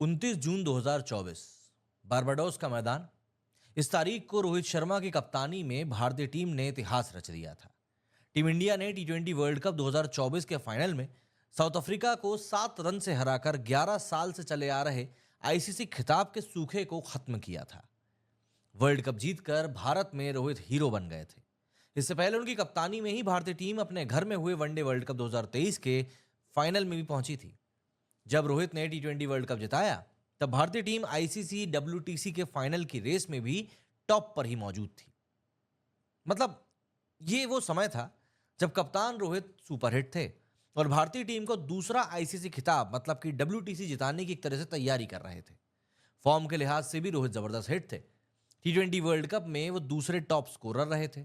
29 जून 2024 Barbados का मैदान। इस तारीख को रोहित शर्मा की कप्तानी में भारतीय टीम ने इतिहास रच दिया था। टीम इंडिया ने टी20 वर्ल्ड कप 2024 के फाइनल में साउथ अफ्रीका को 7 रन से हराकर 11 साल से चले आ रहे आईसीसी खिताब के सूखे को खत्म किया था। वर्ल्ड कप जीतकर भारत में रोहित हीरो बन गए थे। इससे पहले उनकी कप्तानी में ही भारतीय टीम अपने घर में हुए वनडे वर्ल्ड कप 2023 के फाइनल में भी पहुंची थी। जब रोहित ने टी20 वर्ल्ड कप जिताया, तब भारतीय टीम आईसीसी डब्ल्यूटीसी के फाइनल की रेस में भी टॉप पर ही मौजूद थी। मतलब ये वो समय था जब कप्तान रोहित सुपरहिट थे और भारतीय टीम को दूसरा आईसीसी खिताब मतलब कि डब्ल्यूटीसी जिताने की एक तरह से तैयारी कर रहे थे। फॉर्म के लिहाज से भी रोहित जबरदस्त हिट थे। टी20 वर्ल्ड कप में वो दूसरे टॉप स्कोरर रहे थे।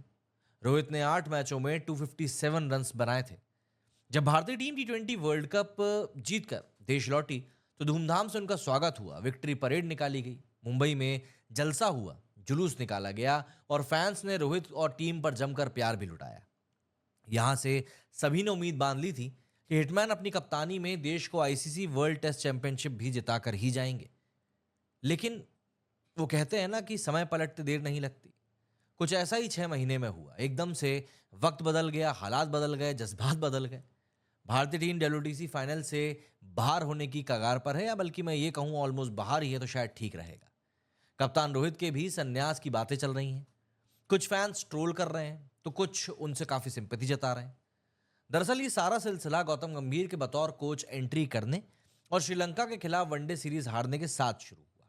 रोहित ने 8 मैचों में 257 रन बनाए थे। जब भारतीय टीम टी20 वर्ल्ड कप जीतकर देश लौटी, तो धूमधाम से उनका स्वागत हुआ। विक्ट्री परेड निकाली गई, मुंबई में जलसा हुआ, जुलूस निकाला गया और फैंस ने रोहित और टीम पर जमकर प्यार भी लुटाया। यहां से सभी ने उम्मीद बांध ली थी कि हिटमैन अपनी कप्तानी में देश को आईसीसी वर्ल्ड टेस्ट चैंपियनशिप भी जिताकर ही जाएंगे। लेकिन वो कहते हैं ना कि समय पलटते देर नहीं लगती। कुछ ऐसा ही 6 महीने में हुआ। एकदम से वक्त बदल गया, हालात बदल गए, जज्बात बदल गए। भारतीय टीम डब्ल्यूटीसी फाइनल से बाहर होने की कगार पर है, या बल्कि मैं ये कहूं ऑलमोस्ट बाहर ही है तो शायद ठीक रहेगा। कप्तान रोहित के भी संन्यास की बातें चल रही हैं। कुछ फैंस ट्रोल कर रहे हैं तो कुछ उनसे काफी सिंपैथी जता रहे हैं। दरअसल ये सारा सिलसिला गौतम गंभीर के बतौर कोच एंट्री करने और श्रीलंका के खिलाफ वनडे सीरीज हारने के साथ शुरू हुआ।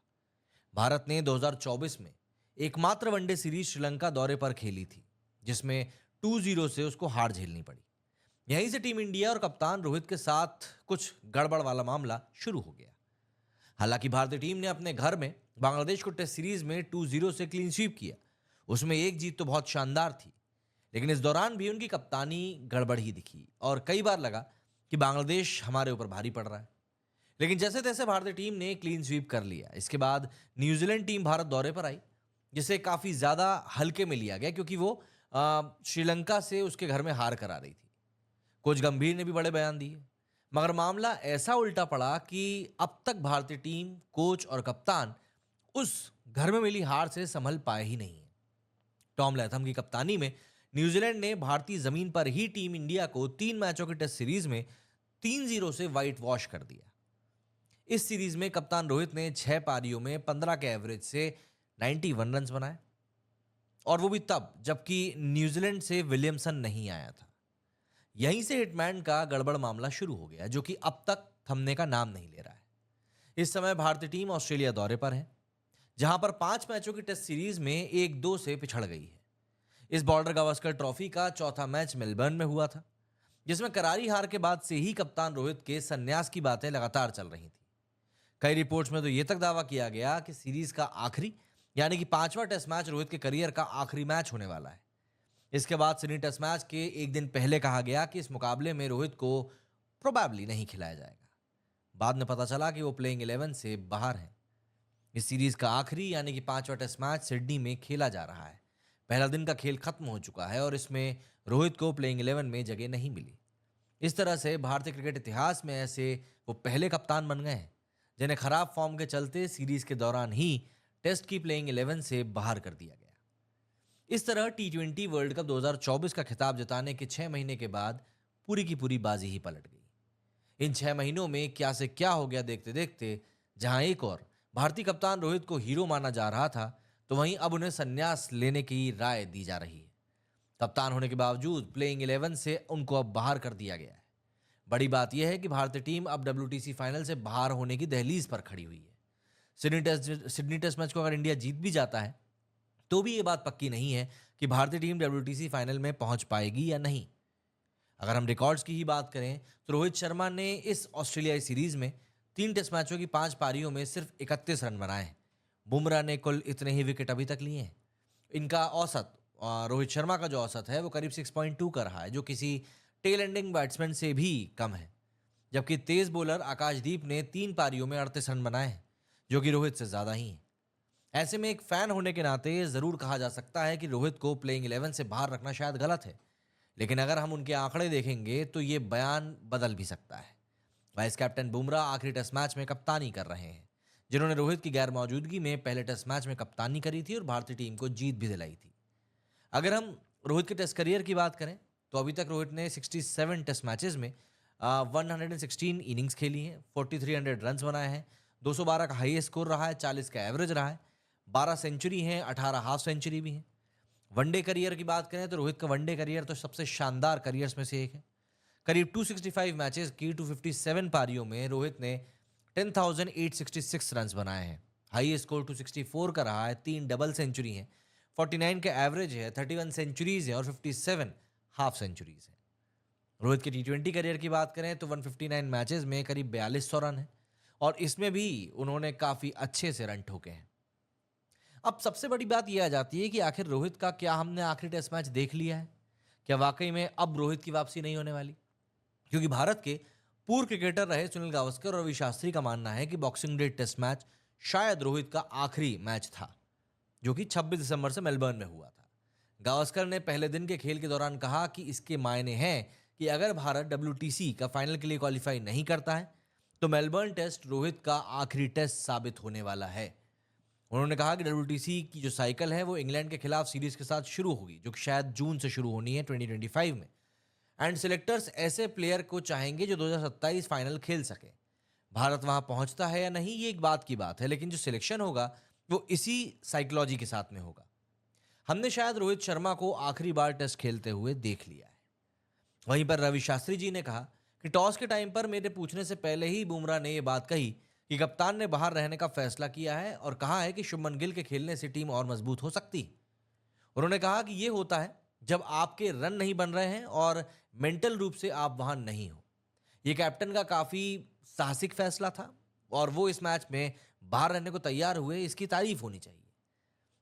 भारत ने 2024 में एकमात्र वनडे सीरीज श्रीलंका दौरे पर खेली थी, जिसमें 2-0 से उसको हार झेलनी पड़ी। यहीं से टीम इंडिया और कप्तान रोहित के साथ कुछ गड़बड़ वाला मामला शुरू हो गया। हालांकि भारतीय टीम ने अपने घर में बांग्लादेश को टेस्ट सीरीज में 2-0 से क्लीन स्वीप किया। उसमें एक जीत तो बहुत शानदार थी, लेकिन इस दौरान भी उनकी कप्तानी गड़बड़ ही दिखी और कई बार लगा कि बांग्लादेश हमारे ऊपर भारी पड़ रहा है। लेकिन जैसे तैसे भारतीय टीम ने क्लीन स्वीप कर लिया। इसके बाद न्यूजीलैंड टीम भारत दौरे पर आई, जिसे काफी ज्यादा हल्के में लिया गया क्योंकि वो श्रीलंका से उसके घर में हार करा रही थी। कोच गंभीर ने भी बड़े बयान दिए, मगर मामला ऐसा उल्टा पड़ा कि अब तक भारतीय टीम, कोच और कप्तान उस घर में मिली हार से संभल पाए ही नहीं है। टॉम लैथम की कप्तानी में न्यूजीलैंड ने भारतीय जमीन पर ही टीम इंडिया को 3 मैचों की टेस्ट सीरीज में 3-0 से व्हाइट वॉश कर दिया। इस सीरीज में कप्तान रोहित ने 6 पारियों में 15 के एवरेज से 91 रन बनाए, और वो भी तब जबकि न्यूजीलैंड से विलियमसन नहीं आया था। यहीं से हिटमैन का गड़बड़ मामला शुरू हो गया, जो कि अब तक थमने का नाम नहीं ले रहा है। इस समय भारतीय टीम ऑस्ट्रेलिया दौरे पर है, जहां पर 5 मैचों की टेस्ट सीरीज में 1-2 से पिछड़ गई है। इस बॉर्डर गावस्कर ट्रॉफी का चौथा मैच मेलबर्न में हुआ था, जिसमें करारी हार के बाद से ही कप्तान रोहित के संन्यास की बातें लगातार चल रही थी। कई रिपोर्ट्स में तो यह तक दावा किया गया कि सीरीज का आखिरी यानी कि 5वां टेस्ट मैच रोहित के करियर का आखिरी मैच होने वाला है। इसके बाद सिडनी टेस्ट मैच के एक दिन पहले कहा गया कि इस मुकाबले में रोहित को प्रोबेबली नहीं खिलाया जाएगा। बाद में पता चला कि वो प्लेइंग 11 से बाहर हैं। इस सीरीज का आखिरी यानी कि 5वां टेस्ट मैच सिडनी में खेला जा रहा है। पहला दिन का खेल खत्म हो चुका है और इसमें रोहित को प्लेइंग 11 में जगह नहीं मिली। इस तरह से भारतीय क्रिकेट इतिहास में ऐसे वो पहले कप्तान बन गए हैं जिन्हें खराब फॉर्म के चलते सीरीज के दौरान ही टेस्ट की प्लेइंग 11 से बाहर कर दिया गया। इस तरह टी20 वर्ल्ड कप 2024 का खिताब जिताने के 6 महीने के बाद पूरी की पूरी बाजी ही पलट गई। इन 6 महीनों में क्या से क्या हो गया देखते देखते, जहां एक और भारतीय कप्तान रोहित को हीरो माना जा रहा था, तो वहीं अब उन्हें संन्यास लेने की राय दी जा रही है। कप्तान होने के बावजूद प्लेइंग 11 से उनको अब बाहर कर दिया गया है। बड़ी बात यह है कि भारतीय टीम अब डब्ल्यूटीसी फाइनल से बाहर होने की दहलीज पर खड़ी हुई है। सिडनी टेस्ट मैच को अगर इंडिया जीत भी जाता है, तो भी ये बात पक्की नहीं है कि भारतीय टीम डब्ल्यूटीसी फाइनल में पहुंच पाएगी या नहीं। अगर हम रिकॉर्ड्स की ही बात करें, तो रोहित शर्मा ने इस ऑस्ट्रेलियाई सीरीज में 3 टेस्ट मैचों की 5 पारियों में सिर्फ 31 रन बनाए हैं। बुमराह ने कुल इतने ही विकेट अभी तक लिए हैं। इनका औसत, रोहित शर्मा का जो औसत है वो करीब 6.2 का रहा है, जो किसी टेल एंडिंग बैट्समैन से भी कम है। जबकि तेज बॉलर आकाशदीप ने 3 पारियों में 38 रन बनाए हैं, जो कि रोहित से ज्यादा ही है। ऐसे में एक फैन होने के नाते जरूर कहा जा सकता है कि रोहित को प्लेइंग 11 से बाहर रखना शायद गलत है, लेकिन अगर हम उनके आंकड़े देखेंगे तो ये बयान बदल भी सकता है। वाइस कैप्टन बुमराह आखिरी टेस्ट मैच में कप्तानी कर रहे हैं। जिन्होंने रोहित की गैर मौजूदगी में पहले टेस्ट मैच में कप्तानी करी थी और भारतीय टीम को जीत भी दिलाई थी। अगर हम रोहित के टेस्ट करियर की बात करें तो अभी तक रोहित ने 67 टेस्ट मैचेस में 116 इनिंग्स खेली हैं, 4300 रन्स बनाए हैं, 212 का हाईएस्ट स्कोर रहा है, 40 का एवरेज रहा है, 12 सेंचुरी हैं, 18 हाफ सेंचुरी भी हैं। वनडे करियर की बात करें तो रोहित का वनडे करियर तो सबसे शानदार करियर्स में से एक है। करीब 265 मैचेस की 257 पारियों में रोहित ने 10,866 रन्स बनाए हैं। हाईएस्ट स्कोर 264 का रहा है, 3 डबल सेंचुरी हैं, 49 का एवरेज है, 31 सेंचुरीज है और 57 हाफ सेंचुरीज हैं। रोहित के टी20 करियर की बात करें तो 159 मैचेस में करीब 4200 रन है और इसमें भी उन्होंने काफ़ी अच्छे से रन ठोके हैं। अब सबसे बड़ी बात यह आ जाती है कि आखिर रोहित का क्या हमने आखिरी टेस्ट मैच देख लिया है? क्या वाकई में अब रोहित की वापसी नहीं होने वाली? क्योंकि भारत के पूर्व क्रिकेटर रहे सुनील गावस्कर और रवि शास्त्री का मानना है कि बॉक्सिंग डे टेस्ट मैच शायद रोहित का आखिरी मैच था, जो कि 26 दिसंबर से मेलबर्न में हुआ था। गावस्कर ने पहले दिन के खेल के दौरान कहा कि इसके मायने हैं कि अगर भारत WTC का फाइनल के लिए क्वालिफाई नहीं करता है तो मेलबर्न टेस्ट रोहित का आखिरी टेस्ट साबित होने वाला है। उन्होंने कहा कि WTC की जो साइकिल है वो इंग्लैंड के खिलाफ सीरीज के साथ शुरू होगी, जो कि शायद जून से शुरू होनी है 2025 में। एंड सिलेक्टर्स ऐसे प्लेयर को चाहेंगे जो 2027 फाइनल खेल सके। भारत वहां पहुंचता है या नहीं ये एक बात की बात है, लेकिन जो सिलेक्शन होगा वो इसी साइकोलॉजी के साथ में होगा। हमने शायद रोहित शर्मा को आखिरी बार टेस्ट खेलते हुए देख लिया है। वहीं पर रवि शास्त्री जी ने कहा कि टॉस के टाइम पर मेरे पूछने से पहले ही बुमराह ने यह बात कही कि कप्तान ने बाहर रहने का फैसला किया है और कहा है कि शुभमन गिल के खेलने से टीम और मजबूत हो सकती है। उन्होंने कहा कि यह होता है जब आपके रन नहीं बन रहे हैं और मेंटल रूप से आप वहां नहीं हो। यह कैप्टन का काफी साहसिक फैसला था और वो इस मैच में बाहर रहने को तैयार हुए, इसकी तारीफ होनी चाहिए।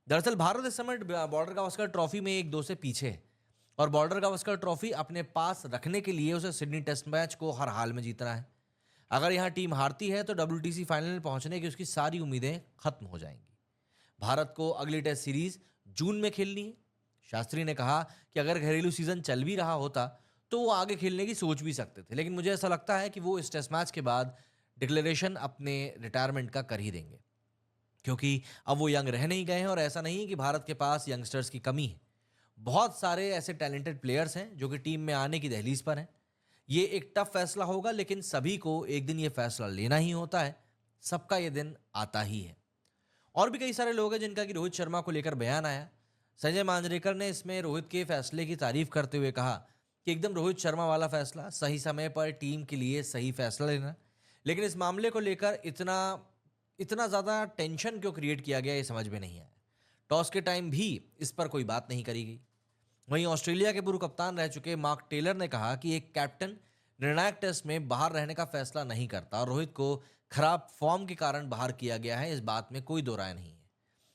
दरअसल भारत इस समय बॉर्डर गावस्कर ट्रॉफी में 1-2 से पीछे है और बॉर्डर गावस्कर ट्रॉफी अपने पास रखने के लिए उसे सिडनी टेस्ट मैच को हर हाल में जीतना है। अगर यहाँ टीम हारती है तो WTC फाइनल में पहुंचने की उसकी सारी उम्मीदें खत्म हो जाएंगी। भारत को अगली टेस्ट सीरीज जून में खेलनी है। शास्त्री ने कहा कि अगर घरेलू सीजन चल भी रहा होता तो वो आगे खेलने की सोच भी सकते थे, लेकिन मुझे ऐसा लगता है कि वो इस टेस्ट मैच के बाद डिक्लेरेशन अपने रिटायरमेंट का कर ही देंगे, क्योंकि अब वो यंग रह नहीं गए हैं और ऐसा नहीं है कि भारत के पास यंगस्टर्स की कमी है। बहुत सारे ऐसे टैलेंटेड प्लेयर्स हैं जो कि टीम में आने की दहलीज पर हैं। ये एक टफ फैसला होगा, लेकिन सभी को एक दिन ये फैसला लेना ही होता है। सबका ये दिन आता ही है। और भी कई सारे लोग हैं जिनका कि रोहित शर्मा को लेकर बयान आया। संजय मांजरेकर ने इसमें रोहित के फैसले की तारीफ करते हुए कहा कि एकदम रोहित शर्मा वाला फैसला, सही समय पर टीम के लिए सही फैसला लेना। लेकिन इस मामले को लेकर इतना ज़्यादा टेंशन क्यों क्रिएट किया गया ये समझ में नहीं आया। टॉस के टाइम भी इस पर कोई बात नहीं करी गई। वहीं ऑस्ट्रेलिया के पूर्व कप्तान रह चुके मार्क टेलर ने कहा कि एक कैप्टन निर्णायक टेस्ट में बाहर रहने का फैसला नहीं करता और रोहित को खराब फॉर्म के कारण बाहर किया गया है, इस बात में कोई दो राय नहीं है।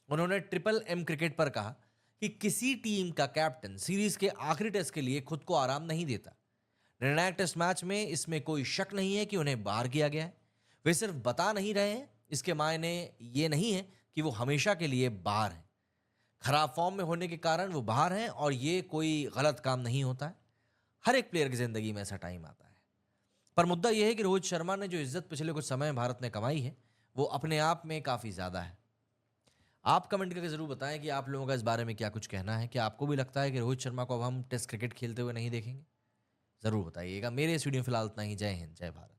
उन्होंने MMM क्रिकेट पर कहा कि किसी टीम का कैप्टन सीरीज के आखिरी टेस्ट के लिए खुद को आराम नहीं देता। निर्णायक टेस्ट मैच में इसमें कोई शक नहीं है कि उन्हें बाहर किया गया है। वे सिर्फ बता नहीं रहे हैं, इसके मायने ये नहीं है कि वो हमेशा के लिए बाहर हैं। खराब फॉर्म में होने के कारण वो बाहर हैं और ये कोई गलत काम नहीं होता है। हर एक प्लेयर की जिंदगी में ऐसा टाइम आता है। पर मुद्दा यह है कि रोहित शर्मा ने जो इज्जत पिछले कुछ समय में भारत में कमाई है वो अपने आप में काफ़ी ज़्यादा है। आप कमेंट करके ज़रूर बताएं कि आप लोगों का इस बारे में क्या कुछ कहना है। क्या आपको भी लगता है कि रोहित शर्मा को अब हम टेस्ट क्रिकेट खेलते हुए नहीं देखेंगे? ज़रूर बताइएगा। मेरे इस वीडियो में फिलहाल इतना ही। जय हिंद, जय भारत।